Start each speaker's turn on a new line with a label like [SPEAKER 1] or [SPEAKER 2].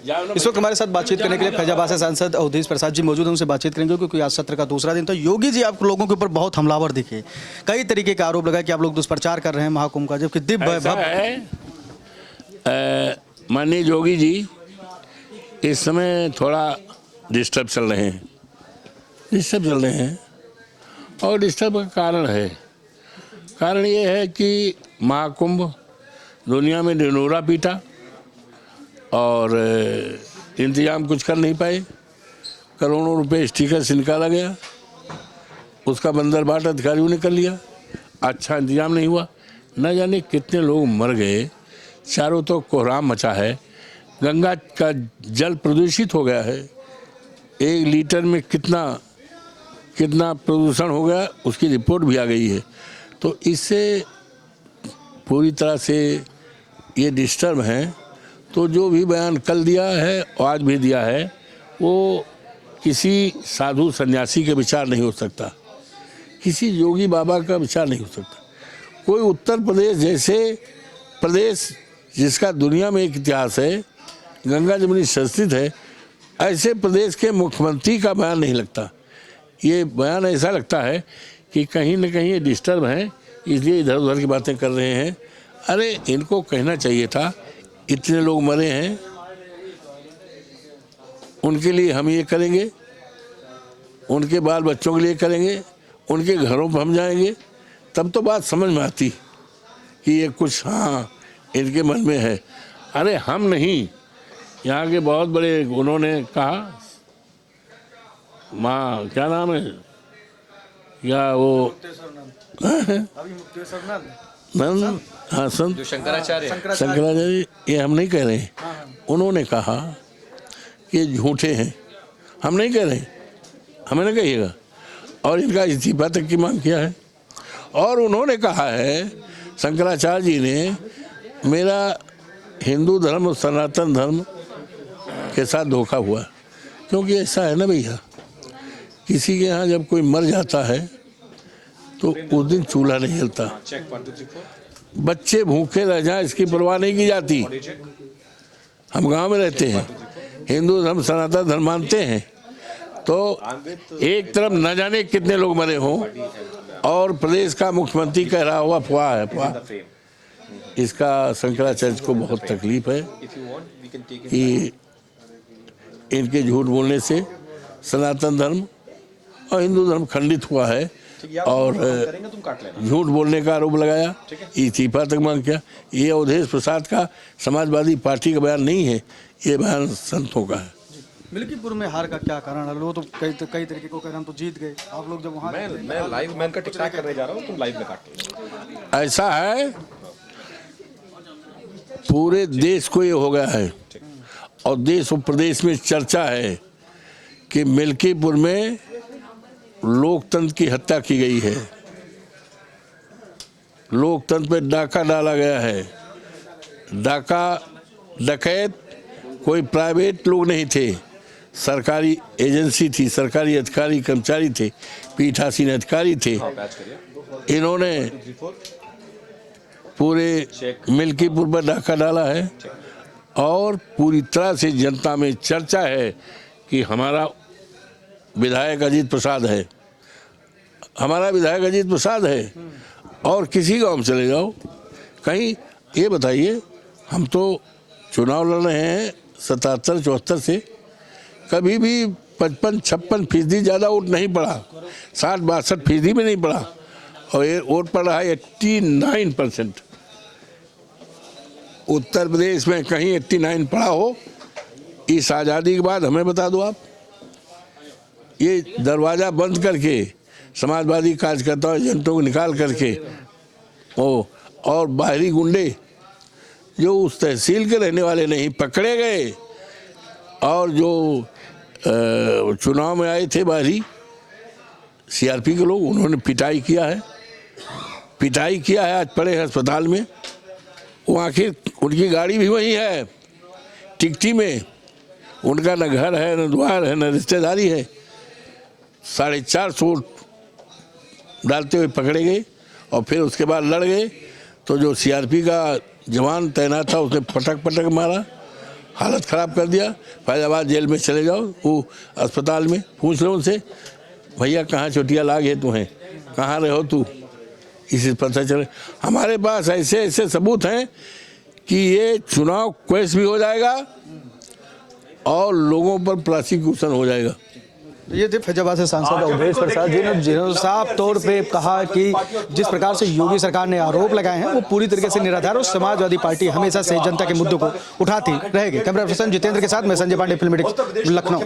[SPEAKER 1] इस वक्त हमारे साथ बातचीत करने के लिए फैजाबाद से सांसद अवधेश प्रसाद जी मौजूद हैं, उनसे बातचीत करेंगे क्योंकि आज सत्र का दूसरा दिन था। योगी जी आप लोगों के ऊपर बहुत हमलावर दिखे, कई तरीके के आरोप लगाए कि आप लोग दुष्प्रचार कर रहे हैं महाकुंभ का, जबकि दिव्य
[SPEAKER 2] माननीय योगी जी इस समय थोड़ा डिस्टर्ब चल रहे हैं और डिस्टर्ब का कारण ये है कि महाकुंभ दुनिया में ढिंढोरा पीटा और इंतजाम कुछ कर नहीं पाए। करोड़ों रुपए स्टिकर से निकाला गया, उसका बंदरबाट अधिकारियों ने कर लिया, अच्छा इंतजाम नहीं हुआ। न जाने कितने लोग मर गए, चारों तो कोहराम मचा है, गंगा का जल प्रदूषित हो गया है, 1 लीटर में कितना प्रदूषण हो गया उसकी रिपोर्ट भी आ गई है। तो इससे पूरी तरह से ये डिस्टर्ब हैं। तो जो भी बयान कल दिया है और आज भी दिया है वो किसी साधु सन्यासी के विचार नहीं हो सकता, किसी योगी बाबा का विचार नहीं हो सकता। कोई उत्तर प्रदेश जैसे प्रदेश जिसका दुनिया में एक इतिहास है, गंगा जमुनी संस्कृत है, ऐसे प्रदेश के मुख्यमंत्री का बयान नहीं लगता। ये बयान ऐसा लगता है कि कहीं न कहीं ये डिस्टर्ब हैं, इसलिए इधर उधर की बातें कर रहे हैं। अरे इनको कहना चाहिए था इतने लोग मरे हैं, उनके लिए हम ये करेंगे, उनके बाल बच्चों के लिए करेंगे, उनके घरों पर हम जाएंगे, तब तो बात समझ में आती कि ये कुछ हाँ इनके मन में है। अरे हम नहीं, यहाँ के बहुत बड़े उन्होंने कहा, माँ क्या नाम है या वो नंद, हाँ संत शंकराचार्य, ये हम नहीं कह रहे हैं। उन्होंने कहा कि झूठे हैं, हम नहीं कह रहे, हमें ना कहिएगा। और इनका इस्तीफा तक की मांग किया है। और उन्होंने कहा है, शंकराचार्य जी ने, मेरा हिंदू धर्म और सनातन धर्म के साथ धोखा हुआ। क्योंकि ऐसा है ना भैया, किसी के यहाँ जब कोई मर जाता है तो उस दिन चूल्हा नहीं जलता, बच्चे भूखे रह जाएं इसकी परवाह नहीं की जाती। हम गांव में रहते हैं, हिंदू धर्म सनातन धर्म मानते हैं, तो एक तरफ न जाने कितने लोग मरे हों और प्रदेश का मुख्यमंत्री कह रहा हुआ अफवाह है, अफवाह। इसका शंकराचार्य को बहुत तकलीफ है कि इनके झूठ बोलने से सनातन धर्म और हिंदू धर्म खंडित हुआ है और झूठ बोलने का आरोप लगाया, इस्तीफा तक मांग किया। ये अवधेश प्रसाद का समाजवादी पार्टी का बयान नहीं है, ये बयान संतों का है।
[SPEAKER 1] मिल्कीपुर में हार का क्या कारण है? लोग तो कई तरीके को कह रहे हम तो जीत गए, आप लोग जब वहाँ
[SPEAKER 3] मैं लाइव मैन का टिकटॉक करने जा रहा हूँ, तुम लाइव में काट।
[SPEAKER 2] ऐसा है, पूरे देश को ये हो गया है और देश और प्रदेश में चर्चा है कि मिल्कीपुर में लोकतंत्र की हत्या की गई है, लोकतंत्र पे डाका डाला गया है। डाका डकैत कोई प्राइवेट लोग नहीं थे, सरकारी एजेंसी थी, सरकारी अधिकारी कर्मचारी थे, पीठासीन अधिकारी थे। इन्होंने पूरे मिल्कीपुर पर डाका डाला है और पूरी तरह से जनता में चर्चा है कि हमारा विधायक अजीत प्रसाद है, हमारा विधायक अजीत प्रसाद है। और किसी गांव में चले जाओ, कहीं ये बताइए, हम तो चुनाव लड़ रहे हैं 77-74 से, कभी भी 55-56% ज़्यादा वोट नहीं पड़ा, 60-62% में नहीं पड़ा, और ये वोट पड़ रहा है 89%। उत्तर प्रदेश में कहीं 89 पड़ा हो इस आज़ादी के बाद, हमें बता दो आप। ये दरवाज़ा बंद करके समाजवादी कार्यकर्ताओं एजेंटों को निकाल करके और बाहरी गुंडे जो उस तहसील के रहने वाले नहीं पकड़े गए, और जो चुनाव में आए थे बाहरी सीआरपी के लोग, उन्होंने पिटाई किया है, आज पड़े हैं अस्पताल में। वो आखिर उनकी गाड़ी भी वही है टिकटी में, उनका न घर है, न द्वार है, न रिश्तेदारी है। 450 वोट डालते हुए पकड़े गए और फिर उसके बाद लड़ गए। तो जो सीआरपी का जवान तैनात था उसने पटक मारा, हालत ख़राब कर दिया। फैजाबाद जेल में चले जाओ, वो अस्पताल में पूछ लो उनसे, भैया कहाँ चोटियाँ लाग है तुम्हें, कहाँ रहो तू, इसी पता चले। हमारे पास ऐसे ऐसे सबूत हैं कि ये चुनाव क्वेश भी हो जाएगा और लोगों पर प्रोसिक्यूशन हो जाएगा।
[SPEAKER 1] ये थे फैजाबाद से सांसद अवधेश प्रसाद जी ने, जिन्होंने साफ तौर पे कहा कि जिस प्रकार से योगी सरकार ने आरोप लगाए हैं वो पूरी तरीके से निराधार और समाजवादी पार्टी हमेशा से जनता के मुद्दों को उठाती रहेगी। कैमरा पर्सन जितेंद्र के साथ मैं संजय पांडे, फिल्मी डेस्क, लखनऊ।